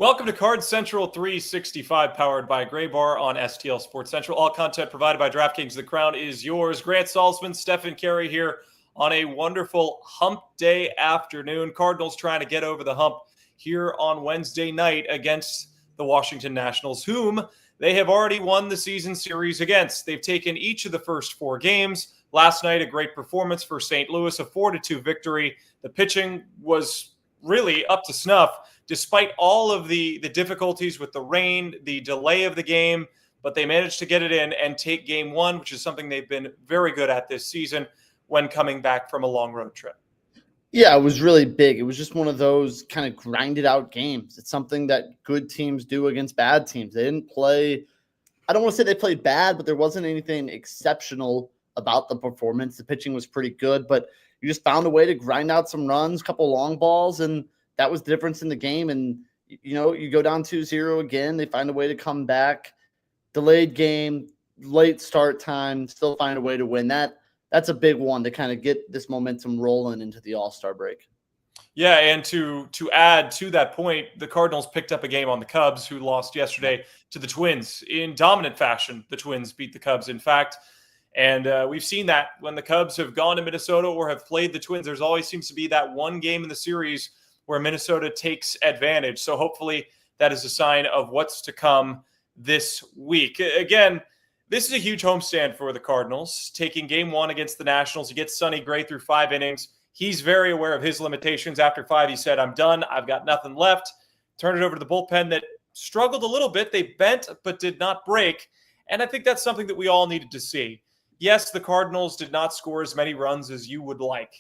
Welcome to Card Central 365, powered by Gray Bar on STL Sports Central. All content provided by DraftKings. The crown is yours. Grant Salzman, Stephen Carey here on a wonderful hump day afternoon. Cardinals trying to get over the hump here on Wednesday night against the Washington Nationals, whom they have already won the season series against. They've taken each of the first four games. Last night, a great performance for St. Louis, a 4-2 victory. The pitching was really up to snuff, despite all of the difficulties with the rain, the delay of the game, but they managed to get it in and take game one, which is something they've been very good at this season when coming back from a long road trip. Yeah, it was really big. It was just one of those kind of grinded out games. It's something that good teams do against bad teams. They didn't play, I don't want to say they played bad, but there wasn't anything exceptional about the performance. The pitching was pretty good, but you just found a way to grind out some runs, couple long balls, and that was the difference in the game. And, you go down 2-0 again. They find a way to come back. Delayed game, late start time, still find a way to win. That's a big one to kind of get this momentum rolling into the All-Star break. Yeah, and to add to that point, the Cardinals picked up a game on the Cubs, who lost yesterday to the Twins in dominant fashion. The Twins beat the Cubs, in fact. And we've seen that when the Cubs have gone to Minnesota or have played the Twins, there's always seems to be that one game in the series where Minnesota takes advantage. So hopefully that is a sign of what's to come this week. Again, this is a huge homestand for the Cardinals, taking game one against the Nationals. He gets Sonny Gray through 5 innings. He's very aware of his limitations. After 5, he said, I'm done. I've got nothing left. Turned it over to the bullpen that struggled a little bit. They bent but did not break. And I think that's something that we all needed to see. Yes, the Cardinals did not score as many runs as you would like.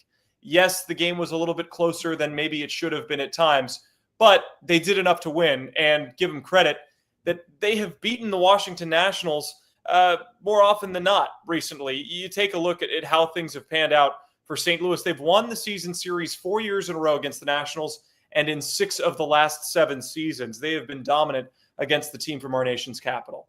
Yes, the game was a little bit closer than maybe it should have been at times, but they did enough to win, and give them credit that they have beaten the Washington Nationals more often than not recently. You take a look at how things have panned out for St. Louis. They've won the season series 4 years in a row against the Nationals, and in 6 of the last 7 seasons, they have been dominant against the team from our nation's capital.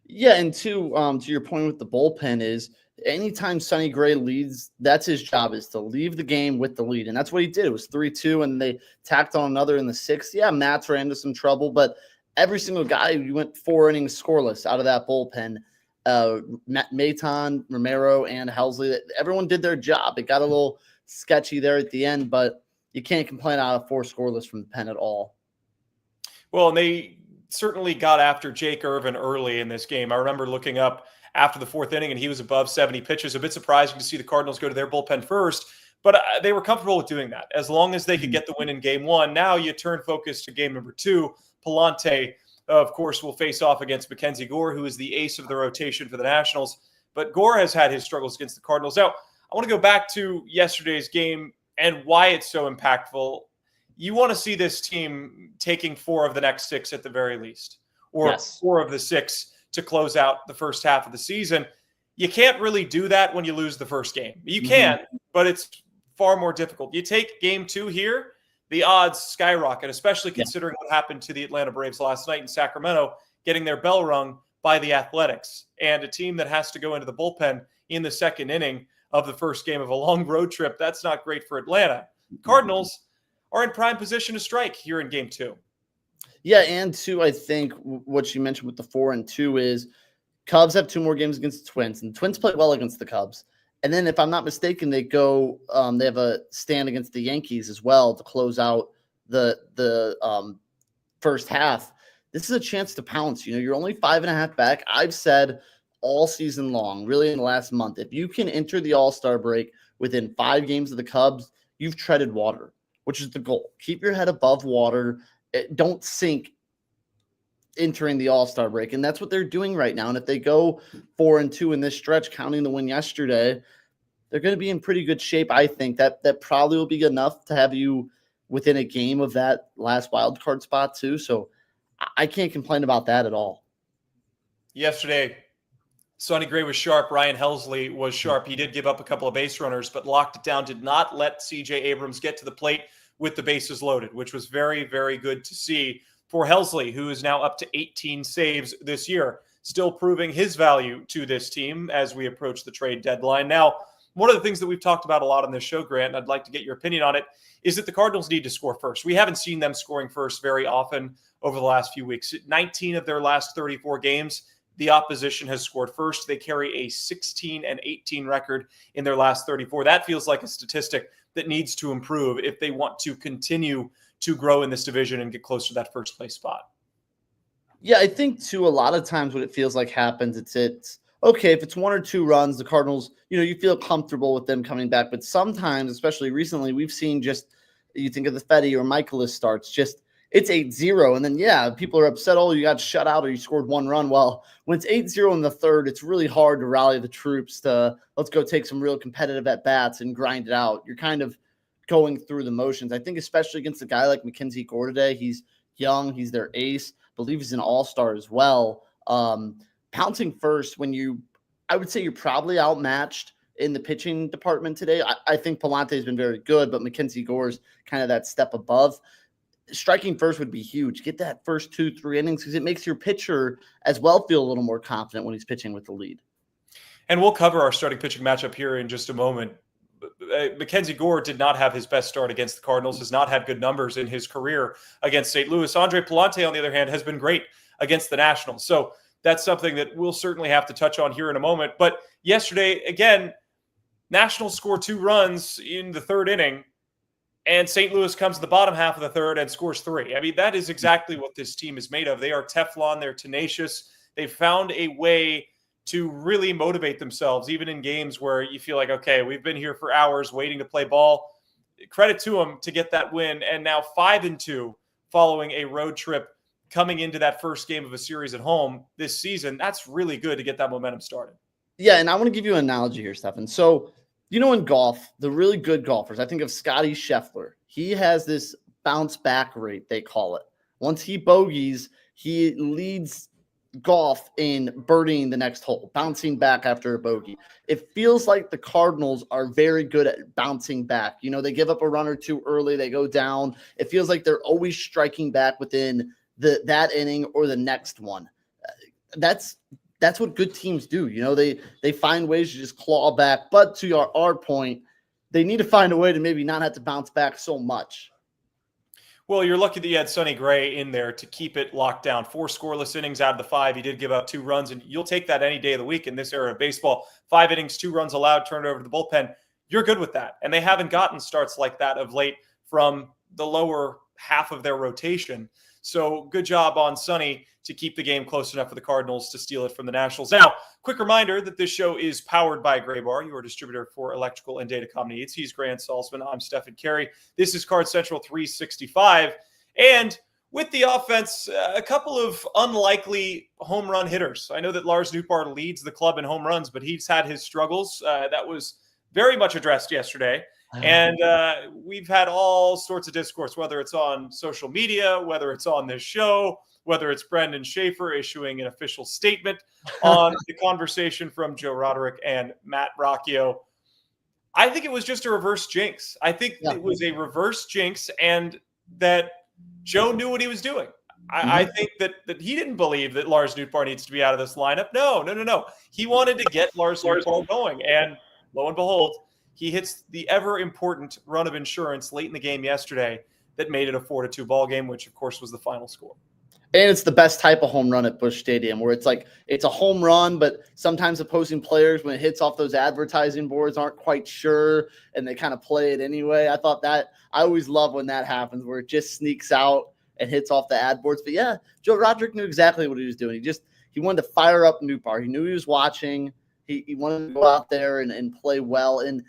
Yeah, and to your point with the bullpen is anytime Sonny Gray leads, that's his job, is to leave the game with the lead. And that's what he did. It was 3-2, and they tacked on another in the 6th. Yeah, Matt's ran into some trouble, but every single guy, you went 4 innings scoreless out of that bullpen. Maton, Romero, and Helsley, everyone did their job. It got a little sketchy there at the end, but you can't complain out of 4 scoreless from the pen at all. Well, and they certainly got after Jake Irvin early in this game. I remember looking up after the 4th inning, and he was above 70 pitches. A bit surprising to see the Cardinals go to their bullpen first, but they were comfortable with doing that as long as they could get the win in game 1. Now you turn focus to game number 2. Palante, of course, will face off against Mackenzie Gore, who is the ace of the rotation for the Nationals. But Gore has had his struggles against the Cardinals. Now, I want to go back to yesterday's game and why it's so impactful. You want to see this team taking 4 of the next 6 at the very least, or yes, 4 of the 6 to close out the first half of the season. You can't really do that when you lose the first game. You can, but it's far more difficult. You take game 2 here, the odds skyrocket, especially considering what happened to the Atlanta Braves last night in Sacramento, getting their bell rung by the Athletics, and a team that has to go into the bullpen in the 2nd inning of the first game of a long road trip. That's not great for Atlanta. Cardinals are in prime position to strike here in game 2. Yeah, and 2, I think what you mentioned with the 4-2 is Cubs have 2 more games against the Twins, and the Twins played well against the Cubs. And then, if I'm not mistaken, they go they have a stand against the Yankees as well to close out the first half. This is a chance to pounce. You're only 5.5 back. I've said all season long, really in the last month, if you can enter the All-Star break within 5 games of the Cubs, you've treaded water, which is the goal. Keep your head above water. Don't sink entering the All-Star break. And that's what they're doing right now. And if they go 4-2 in this stretch, counting the win yesterday, they're going to be in pretty good shape. I think that probably will be enough to have you within a game of that last wild card spot too. So I can't complain about that at all. Yesterday, Sonny Gray was sharp. Ryan Helsley was sharp. He did give up a couple of base runners, but locked it down, did not let C.J. Abrams get to the plate with the bases loaded, which was very, very good to see for Helsley, who is now up to 18 saves this year, still proving his value to this team as we approach the trade deadline. Now, one of the things that we've talked about a lot on this show, Grant, and I'd like to get your opinion on it, is that the Cardinals need to score first. We haven't seen them scoring first very often over the last few weeks. 19 of their last 34 games, the opposition has scored first. They carry a 16-18 record in their last 34. That feels like a statistic that needs to improve if they want to continue to grow in this division and get close to that first place spot. Yeah, I think too, a lot of times what it feels like happens, it's okay, if it's 1 or 2 runs, the Cardinals, you feel comfortable with them coming back. But sometimes, especially recently, we've seen just, you think of the Fetty or Michaelis starts, just it's 8-0. And then, yeah, people are upset, oh, you got shut out or you scored 1 run. Well, when it's 8-0 in the third, it's really hard to rally the troops to let's go take some real competitive at-bats and grind it out. You're kind of going through the motions. I think especially against a guy like Mackenzie Gore today, he's young, he's their ace, believe he's an all-star as well. Pouncing first I would say you're probably outmatched in the pitching department today. I think Palante has been very good, but Mackenzie Gore's kind of that step above. Striking first would be huge. Get that first 2-3 innings because it makes your pitcher as well feel a little more confident when he's pitching with the lead. And we'll cover our starting pitching matchup here in just a moment. Mackenzie Gore did not have his best start against the Cardinals, has not had good numbers in his career against St. Louis. Andre Palante, on the other hand, has been great against the Nationals. So that's something that we'll certainly have to touch on here in a moment. But yesterday, again, Nationals score 2 runs in the third inning, and St. Louis comes to the bottom half of the third and scores 3. I mean, that is exactly what this team is made of. They are Teflon. They're tenacious. They've found a way to really motivate themselves, even in games where you feel like, okay, we've been here for hours waiting to play ball. Credit to them to get that win. And now 5-2 following a road trip coming into that first game of a series at home this season. That's really good to get that momentum started. Yeah, and I want to give you an analogy here, Stefan. So, in golf, the really good golfers, I think of Scotty Scheffler. He has this bounce back rate, they call it. Once he bogeys, he leads golf in birdieing the next hole, bouncing back after a bogey. It feels like the Cardinals are very good at bouncing back. They give up a run or 2 early, they go down. It feels like they're always striking back within that inning or the next one. That's what good teams do. They find ways to just claw back. But to our point, they need to find a way to maybe not have to bounce back so much. Well, you're lucky that you had Sonny Gray in there to keep it locked down. 4 scoreless innings out of the 5. He did give up 2 runs, and you'll take that any day of the week in this era of baseball. 5 innings, 2 runs allowed, turned over to the bullpen. You're good with that. And they haven't gotten starts like that of late from the lower half of their rotation. So good job on Sonny to keep the game close enough for the Cardinals to steal it from the Nationals. Now, quick reminder that this show is powered by Graybar, your distributor for electrical and datacom needs. He's Grant Salzman. I'm Stephen Carey. This is Card Central 365. And with the offense, a couple of unlikely home run hitters. I know that Lars Nootbaar leads the club in home runs, but he's had his struggles. That was very much addressed yesterday. And we've had all sorts of discourse, whether it's on social media, whether it's on this show, whether it's Brendan Schaefer issuing an official statement on the conversation from Joe Roderick and Matt Rocchio. I think it was just a reverse jinx. I think it was a reverse jinx and that Joe knew what he was doing. I think that he didn't believe that Lars Nootbaar needs to be out of this lineup. No. He wanted to get Lars Nootbaar going. And lo and behold, he hits the ever-important run of insurance late in the game yesterday that made it a 4-2 ball game, which, of course, was the final score. And it's the best type of home run at Busch Stadium, where it's like it's a home run, but sometimes opposing players, when it hits off those advertising boards, aren't quite sure, and they kind of play it anyway. I always love when that happens, where it just sneaks out and hits off the ad boards. But, yeah, Joe Roderick knew exactly what he was doing. He wanted to fire up Nootbaar. He knew he was watching. He wanted to go out there and play well. And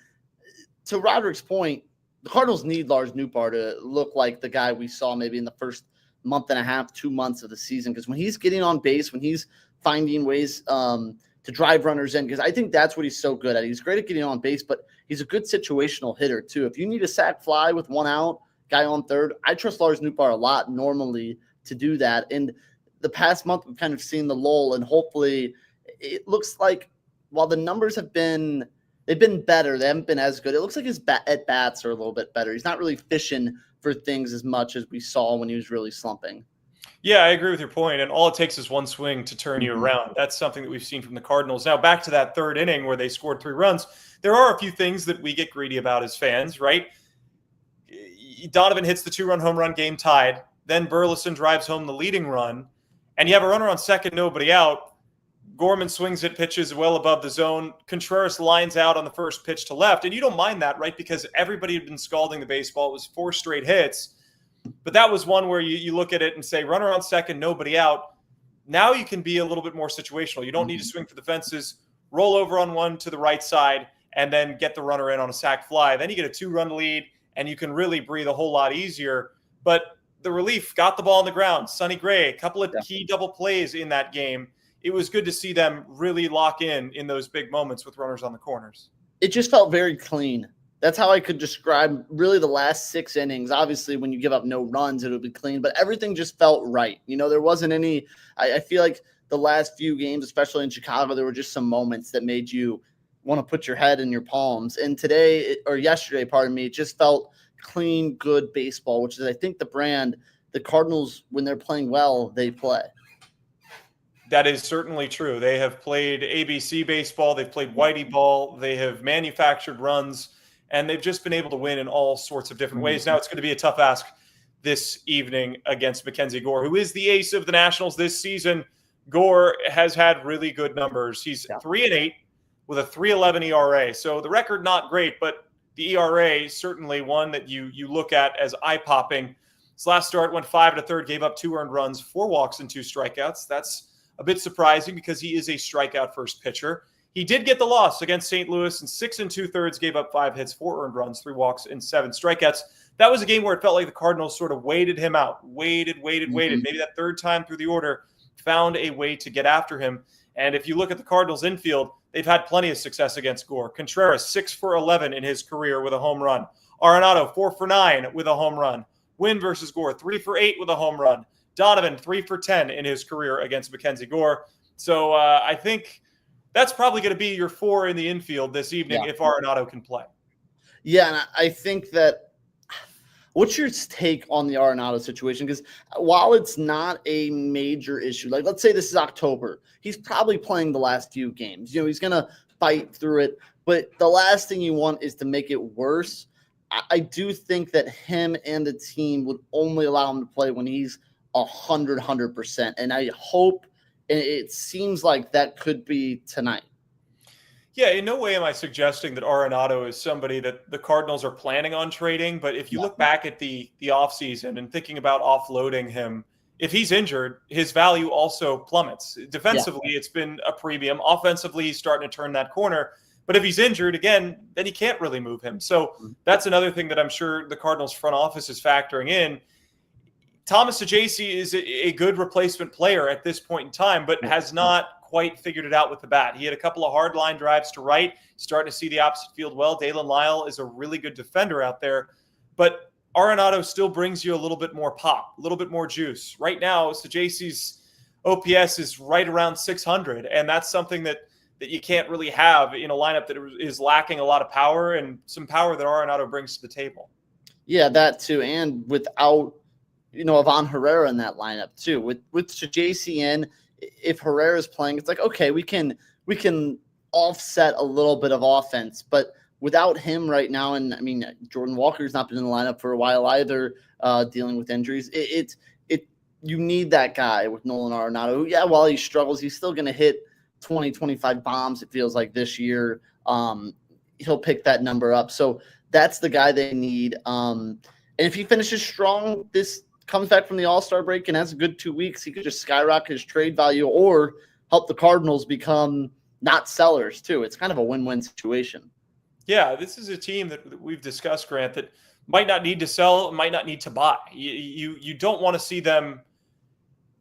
to Roderick's point, the Cardinals need Lars Nootbaar to look like the guy we saw maybe in the first month and a half, 2 months of the season. Because when he's getting on base, when he's finding ways to drive runners in, because I think that's what he's so good at. He's great at getting on base, but he's a good situational hitter too. If you need a sac fly with 1 out, guy on third, I trust Lars Nootbaar a lot normally to do that. And the past month, we've kind of seen the lull, and hopefully it looks like while the numbers they've been better, they haven't been as good. It looks like his at-bats are a little bit better. He's not really fishing for things as much as we saw when he was really slumping. Yeah, I agree with your point. And all it takes is one swing to turn you around. That's something that we've seen from the Cardinals. Now, back to that third inning where they scored 3 runs. there are a few things that we get greedy about as fans, right? Donovan hits the 2-run home run, game tied. Then Burleson drives home the leading run, and you have a runner on second, nobody out. Gorman swings at pitches well above the zone. Contreras lines out on the first pitch to left, and you don't mind that, right? Because everybody had been scalding the baseball. It was 4 straight hits, but that was one where you look at it and say, runner on second, nobody out. Now you can be a little bit more situational. You don't need to swing for the fences, roll over on one to the right side, and then get the runner in on a sac fly. Then you get a 2-run lead, and you can really breathe a whole lot easier. But the relief got the ball on the ground. Sonny Gray, a couple of key double plays in that game. It was good to see them really lock in those big moments with runners on the corners. It just felt very clean. That's how I could describe really the last 6 innings. Obviously, when you give up no runs, it'll be clean, but everything just felt right. There wasn't any – I feel like the last few games, especially in Chicago, there were just some moments that made you want to put your head in your palms. And yesterday, it just felt clean, good baseball, which is, I think, the brand the Cardinals, when they're playing well, they play. That is certainly true. They have played ABC baseball. They've played Whitey ball. They have manufactured runs, and they've just been able to win in all sorts of different ways. Now it's going to be a tough ask this evening against Mackenzie Gore, who is the ace of the Nationals this season. Gore has had really good numbers. He's 3-8 with a 3.11 ERA. So the record not great, but the ERA certainly one that you look at as eye-popping. His last start went 5 1/3, gave up 2 earned runs, 4 walks, and 2 strikeouts. That's a bit surprising because he is a strikeout first pitcher. He did get the loss against St. Louis in 6 2/3, gave up 5 hits, 4 earned runs, 3 walks, and 7 strikeouts. That was a game where it felt like the Cardinals sort of waited him out, waited. Maybe that third time through the order found a way to get after him. And if you look at the Cardinals infield, they've had plenty of success against Gore. Contreras, 6 for 11 in his career with a home run. Arenado, 4 for 9 with a home run. Win versus Gore, 3 for 8 with a home run. Donovan, 3 for 10 in his career against Mackenzie Gore. So I think that's probably going to be your 4 in the infield this evening if Arenado can play. Yeah, and I think that what's your take on the Arenado situation? Because while it's not a major issue, like let's say this is October, he's probably playing the last few games. He's going to fight through it. But the last thing you want is to make it worse. I do think that him and the team would only allow him to play when he's 100%. And I hope, and it seems like that could be tonight. Yeah, in no way am I suggesting that Arenado is somebody that the Cardinals are planning on trading. But if you look back at the offseason and thinking about offloading him, if he's injured, his value also plummets. Defensively, it's been a premium. Offensively, he's starting to turn that corner. But if he's injured, again, then you can't really move him. So that's another thing that I'm sure the Cardinals front office is factoring in. Thomas Saggese is a good replacement player at this point in time, but has not quite figured it out with the bat. He had a couple of hard line drives to right, starting to see the opposite field well. Dalen Lyle is a really good defender out there, but Arenado still brings you a little bit more pop, a little bit more juice. Right now, Saggese's OPS is right around 600, and that's something that you can't really have in a lineup that is lacking a lot of power and some power that Arenado brings to the table. Yeah, that too, and without Ivan Herrera in that lineup too. With Saggese in, if Herrera is playing, it's like, okay, we can offset a little bit of offense, but without him right now, and I mean Jordan Walker's not been in the lineup for a while either, dealing with injuries. You need that guy with Nolan Arenado, who, while he struggles, he's still going to hit 20, 25 bombs. It feels like this year. He'll pick that number up. So that's the guy they need. And if he finishes strong, this comes back from the All-Star break and has a good 2 weeks, he could just skyrocket his trade value or help the Cardinals become not sellers too. It's kind of a win-win situation. Yeah, this is a team that we've discussed, Grant, that might not need to sell, might not need to buy. You don't want to see them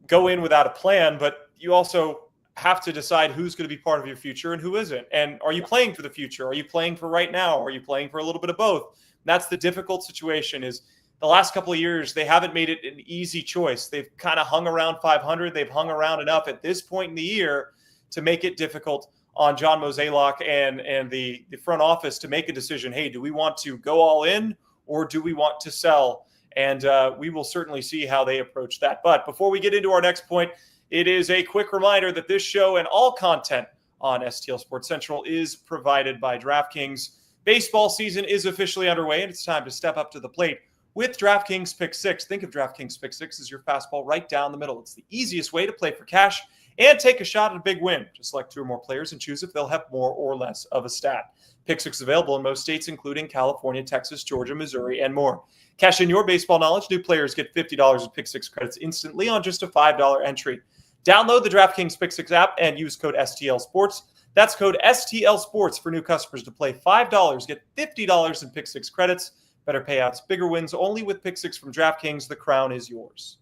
go in without a plan, but you also have to decide who's going to be part of your future and who isn't. And are you playing for the future? Are you playing for right now? Are you playing for a little bit of both? That's the difficult situation. Is the last couple of years, they haven't made it an easy choice. They've kind of hung around 500. They've hung around enough at this point in the year to make it difficult on John Mozeliak and the front office to make a decision. Hey, do we want to go all in or do we want to sell? And we will certainly see how they approach that. But before we get into our next point, it is a quick reminder that this show and all content on STL Sports Central is provided by DraftKings. Baseball season is officially underway, and it's time to step up to the plate with DraftKings Pick 6. Think of DraftKings Pick 6 as your fastball right down the middle. It's the easiest way to play for cash and take a shot at a big win. Just select 2 or more players and choose if they'll have more or less of a stat. Pick 6 is available in most states, including California, Texas, Georgia, Missouri, and more. Cash in your baseball knowledge. New players get $50 of Pick 6 credits instantly on just a $5 entry. Download the DraftKings Pick 6 app and use code STL Sports. That's code STL Sports for new customers to play $5, get $50 in Pick 6 credits. Better payouts, bigger wins, only with Pick 6 from DraftKings. The crown is yours.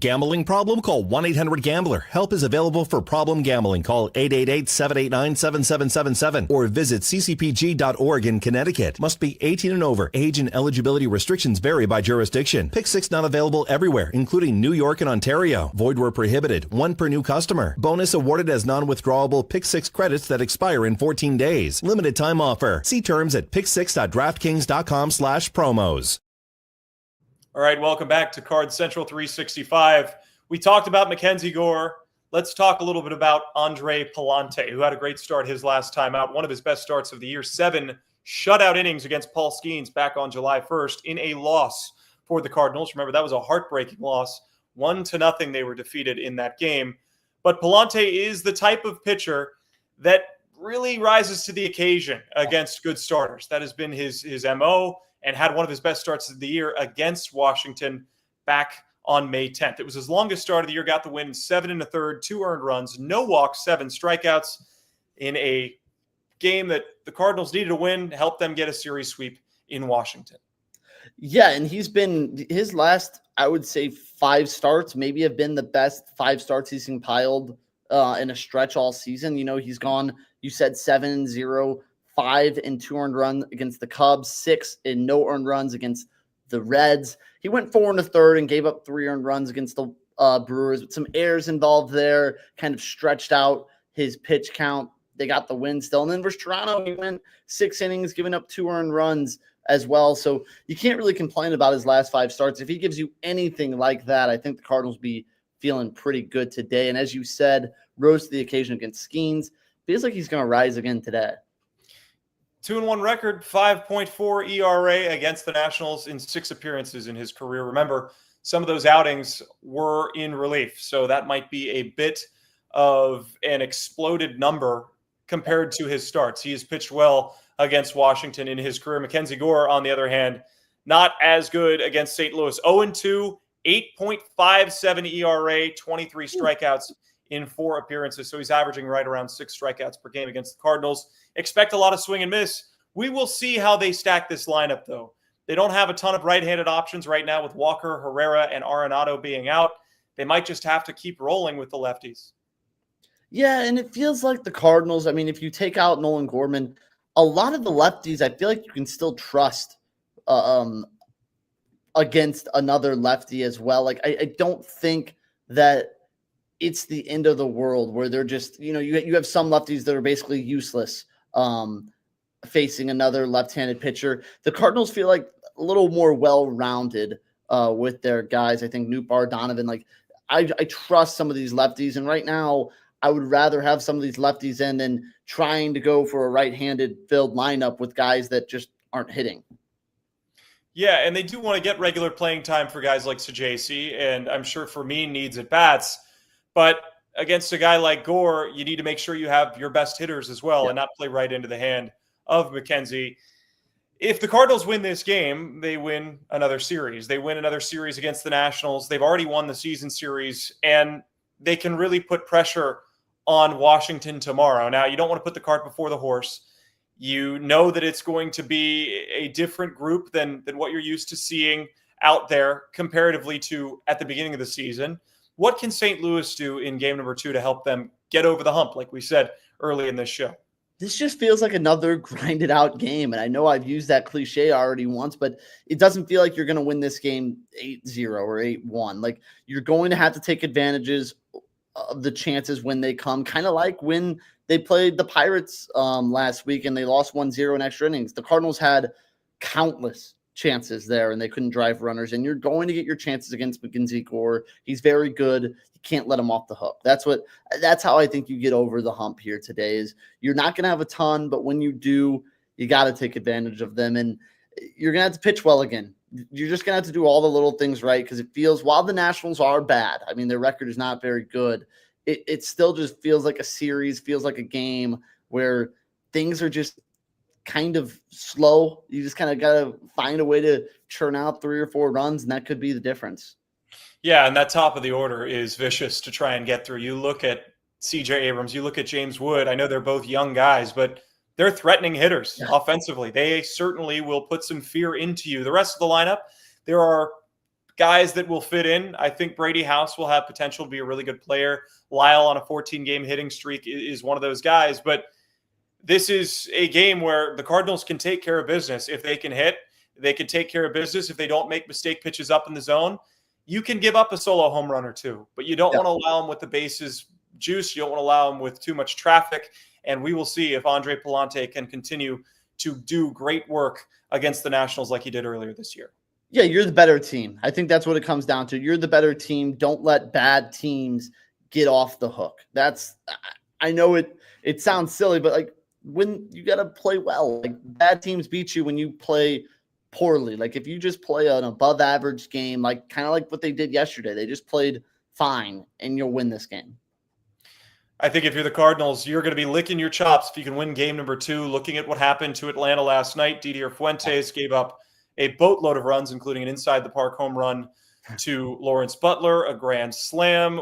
Gambling problem? Call 1-800-GAMBLER. Help is available for problem gambling. Call 888-789-7777 or visit ccpg.org in Connecticut. Must be 18 and over. Age and eligibility restrictions vary by jurisdiction. Pick 6 not available everywhere, including New York and Ontario. Void where prohibited. 1 per new customer. Bonus awarded as non-withdrawable Pick 6 credits that expire in 14 days. Limited time offer. See terms at pick6.draftkings.com/promos. All right, welcome back to Card Central 365. We talked about Mackenzie Gore. Let's talk a little bit about Andre Palante, who had a great start his last time out, one of his best starts of the year, 7 shutout innings against Paul Skeens back on July 1st in a loss for the Cardinals. Remember, that was a heartbreaking loss. 1-0 they were defeated in that game. But Palante is the type of pitcher that really rises to the occasion against good starters. That has been his MO. And had one of his best starts of the year against Washington back on May 10th. It was his longest start of the year, got the win 7 1/3, 2 earned runs, no walks, 7 strikeouts in a game that the Cardinals needed to win, help them get a series sweep in Washington. Yeah, and he's been his last, I would say, 5 starts maybe have been the best 5 starts he's compiled in a stretch all season. You know, he's gone, you said 7-0. 5 and 2 earned runs against the Cubs, 6 and no earned runs against the Reds. He went 4 1/3 and gave up 3 earned runs against the Brewers, with some errors involved there, kind of stretched out his pitch count. They got the win still. And then versus Toronto, he went 6 innings, giving up 2 earned runs as well. So you can't really complain about his last 5 starts. If he gives you anything like that, I think the Cardinals be feeling pretty good today. And as you said, rose to the occasion against Skeens. Feels like he's going to rise again today. 2-1 record, 5.4 ERA against the Nationals in 6 appearances in his career. Remember, some of those outings were in relief, so that might be a bit of an exploded number compared to his starts. He has pitched well against Washington in his career. Mackenzie Gore, on the other hand, not as good against St. Louis. 0-2, 8.57 ERA, 23 strikeouts in 4 appearances. So he's averaging right around 6 strikeouts per game against the Cardinals. Expect a lot of swing and miss. We will see how they stack this lineup, though. They don't have a ton of right-handed options right now with Walker, Herrera, and Arenado being out. They might just have to keep rolling with the lefties. Yeah, and it feels like the Cardinals, I mean, if you take out Nolan Gorman, a lot of the lefties, I feel like you can still trust against another lefty as well. Like, I don't think that it's the end of the world where they're just, you know, you have some lefties that are basically useless facing another left-handed pitcher. The Cardinals feel like a little more well-rounded with their guys. I think Nootbaar, Donovan, like I trust some of these lefties. And right now I would rather have some of these lefties in than trying to go for a right-handed filled lineup with guys that just aren't hitting. Yeah, and they do want to get regular playing time for guys like Sajaci, and I'm sure Fermin needs at-bats. But against a guy like Gore, you need to make sure you have your best hitters as well and not play right into the hand of Mackenzie. If the Cardinals win this game, they win another series. They win another series against the Nationals. They've already won the season series, and they can really put pressure on Washington tomorrow. Now, you don't want to put the cart before the horse. You know that it's going to be a different group than what you're used to seeing out there comparatively to at the beginning of the season. What can St. Louis do in game number 2 to help them get over the hump, like we said early in this show? This just feels like another grinded out game. And I know I've used that cliche already once, but it doesn't feel like you're going to win this game 8-0 or 8-1. Like, you're going to have to take advantages of the chances when they come, kind of like when they played the Pirates last week and they lost 1-0 in extra innings. The Cardinals had countless chances there and they couldn't drive runners. And you're going to get your chances against Mackenzie Gore. He's very good. You can't let him off the hook. That's how I think you get over the hump here today is you're not going to have a ton, but when you do, you got to take advantage of them. And you're going to have to pitch well again. You're just going to have to do all the little things right because it feels, while the Nationals are bad, I mean, their record is not very good, it still just feels like a series, feels like a game where things are just kind of slow. You just kind of got to find a way to churn out 3 or 4 runs, and that could be the difference. Yeah, and that top of the order is vicious to try and get through. You look at C.J. Abrams, you look at James Wood. I know they're both young guys, but they're threatening hitters offensively. They certainly will put some fear into you. The rest of the lineup, there are guys that will fit in. I think Brady House will have potential to be a really good player. Lyle on a 14-game hitting streak is one of those guys. But this is a game where the Cardinals can take care of business. If they can hit, they can take care of business. If they don't make mistake pitches up in the zone, you can give up a solo home run or two. But you don't want to allow them with the bases juice. You don't want to allow them with too much traffic. And we will see if Andre Palante can continue to do great work against the Nationals like he did earlier this year. Yeah, you're the better team. I think that's what it comes down to. You're the better team. Don't let bad teams get off the hook. I know it sounds silly, but like when you got to play well, like bad teams beat you when you play poorly. Like if you just play an above average game, like kind of like what they did yesterday, they just played fine and you'll win this game. I think if you're the Cardinals, you're going to be licking your chops if you can win game number 2. Looking at what happened to Atlanta last night, Didier Fuentes gave up a boatload of runs, including an inside-the-park home run to Lawrence Butler, a grand slam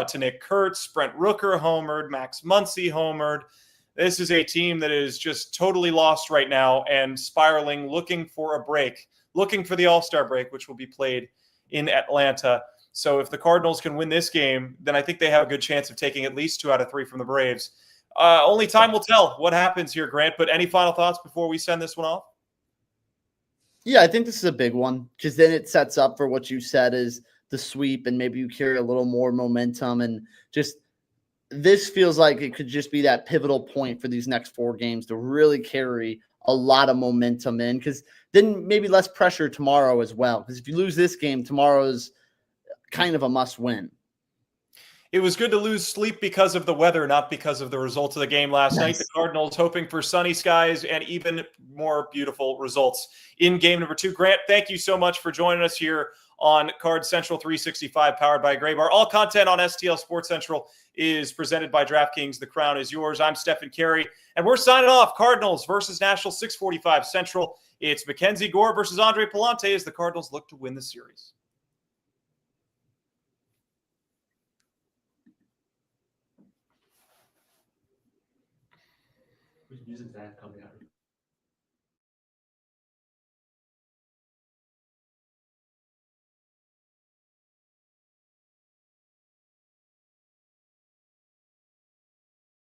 to Nick Kurtz, Brent Rooker homered, Max Muncy homered. This is a team that is just totally lost right now and spiraling, looking for a break, looking for the All-Star break, which will be played in Atlanta. So if the Cardinals can win this game, then I think they have a good chance of taking at least 2 out of 3 from the Braves. Only time will tell what happens here, Grant, but any final thoughts before we send this one off? Yeah, I think this is a big one because then it sets up for what you said is the sweep and maybe you carry a little more momentum and just this feels like it could just be that pivotal point for these next 4 games to really carry a lot of momentum in because then maybe less pressure tomorrow as well. Because if you lose this game, tomorrow's kind of a must win. It was good to lose sleep because of the weather, not because of the results of the game last night. The Cardinals hoping for sunny skies and even more beautiful results in game number 2. Grant, thank you so much for joining us here on Card Central 365, powered by Graybar. All content on STL Sports Central is presented by DraftKings. The crown is yours. I'm Stephen Carey, and we're signing off. Cardinals versus Nationals, 6:45 Central. It's Mackenzie Gore versus Andre Palante as the Cardinals look to win the series. Which music that coming out?